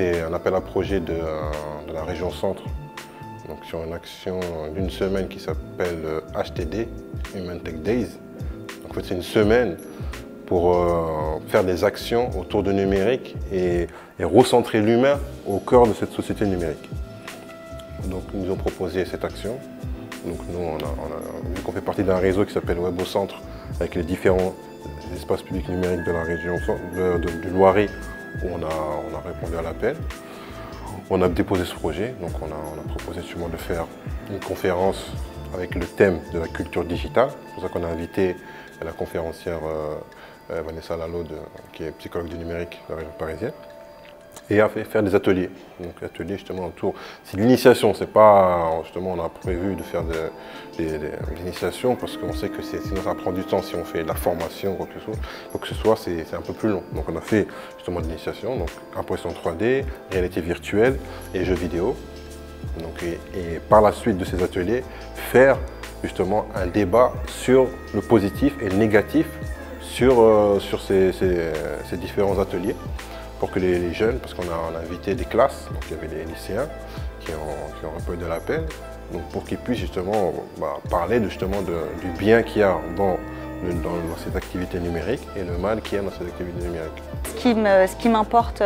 c'est un appel à projet de la région Centre, donc sur une action d'une semaine qui s'appelle HTD, Human Tech Days. Donc, en fait, c'est une semaine pour faire des actions autour du numérique et recentrer l'humain au cœur de cette société numérique. Donc, ils nous ont proposé cette action. Donc, nous, vu qu'on fait partie d'un réseau qui s'appelle Web au Centre, avec les différents espaces publics numériques de la région du Loiret, où on a répondu à l'appel. On a déposé ce projet, donc on a proposé justement de faire une conférence avec le thème de la culture digitale. C'est pour ça qu'on a invité la conférencière Vanessa Lalaude, qui est psychologue du numérique de la région parisienne, et à faire des ateliers. Donc ateliers justement autour. C'est de l'initiation, c'est pas justement on a prévu de faire de l'initiation parce qu'on sait que sinon ça prend du temps si on fait de la formation ou quoi que ce soit, c'est un peu plus long. Donc on a fait justement de l'initiation, donc impression 3D, réalité virtuelle et jeux vidéo. Donc, et par la suite de ces ateliers, faire justement un débat sur le positif et le négatif sur ces différents ateliers, pour que les jeunes, parce qu'on a invité des classes, donc il y avait les lycéens qui ont répondu à l'appel, donc pour qu'ils puissent justement parler du bien qu'il y a dans cette activité numérique et le mal qu'il y a dans cette activité numérique. Ce qui m'importe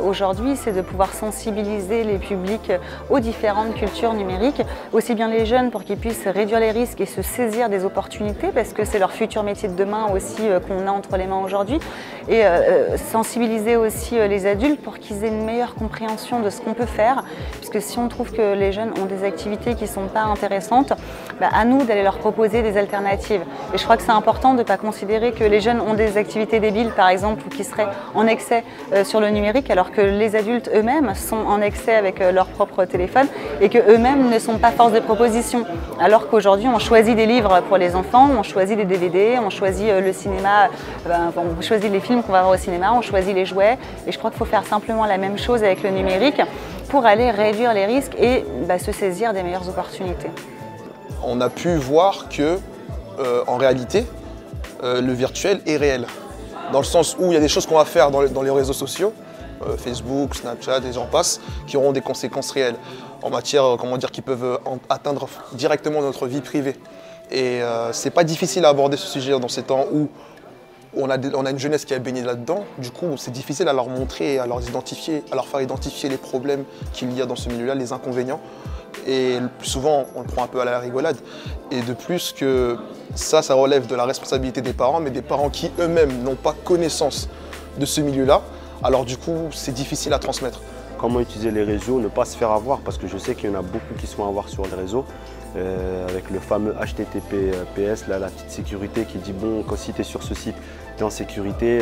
aujourd'hui, c'est de pouvoir sensibiliser les publics aux différentes cultures numériques, aussi bien les jeunes pour qu'ils puissent réduire les risques et se saisir des opportunités, parce que c'est leur futur métier de demain aussi qu'on a entre les mains aujourd'hui, et sensibiliser aussi les adultes pour qu'ils aient une meilleure compréhension de ce qu'on peut faire, puisque si on trouve que les jeunes ont des activités qui ne sont pas intéressantes, à nous d'aller leur proposer des alternatives. Et je crois que c'est important de ne pas considérer que les jeunes ont des activités débiles, par exemple, ou qui seraient en excès sur le numérique, alors que les adultes eux-mêmes sont en excès avec leur propre téléphone et qu'eux-mêmes ne sont pas force de proposition. Alors qu'aujourd'hui, on choisit des livres pour les enfants, on choisit des DVD, on choisit le cinéma, on choisit les films qu'on va voir au cinéma, on choisit les jouets. Et je crois qu'il faut faire simplement la même chose avec le numérique pour aller réduire les risques et se saisir des meilleures opportunités. On a pu voir que, en réalité, le virtuel est réel. Dans le sens où il y a des choses qu'on va faire dans les réseaux sociaux, Facebook, Snapchat et j'en passe, qui auront des conséquences réelles en matière, qui peuvent atteindre directement notre vie privée. Et c'est pas difficile à aborder ce sujet dans ces temps où on a une jeunesse qui a baigné là-dedans. Du coup, c'est difficile à leur montrer, à leur faire identifier les problèmes qu'il y a dans ce milieu-là, les inconvénients. Et le plus souvent, on le prend un peu à la rigolade. Et de plus que ça relève de la responsabilité des parents, mais des parents qui eux-mêmes n'ont pas connaissance de ce milieu-là. Alors du coup, c'est difficile à transmettre. Comment utiliser les réseaux, ne pas se faire avoir, parce que je sais qu'il y en a beaucoup qui se font avoir sur les réseaux, avec le fameux HTTPS, la petite sécurité qui dit bon, si tu es sur ce site, tu es en sécurité,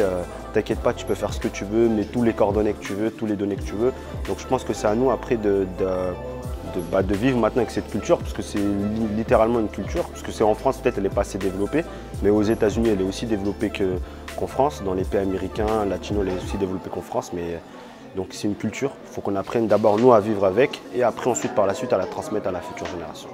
t'inquiète pas, tu peux faire ce que tu veux, mets tous les coordonnées que tu veux, tous les données que tu veux. Donc je pense que c'est à nous après de vivre maintenant avec cette culture, parce que c'est littéralement une culture, parce que c'est en France peut-être elle n'est pas assez développée, mais aux États-Unis elle est aussi développée qu'en France, dans les pays américains, latinos elle est aussi développée qu'en France, mais donc c'est une culture, il faut qu'on apprenne d'abord nous à vivre avec et après ensuite par la suite à la transmettre à la future génération.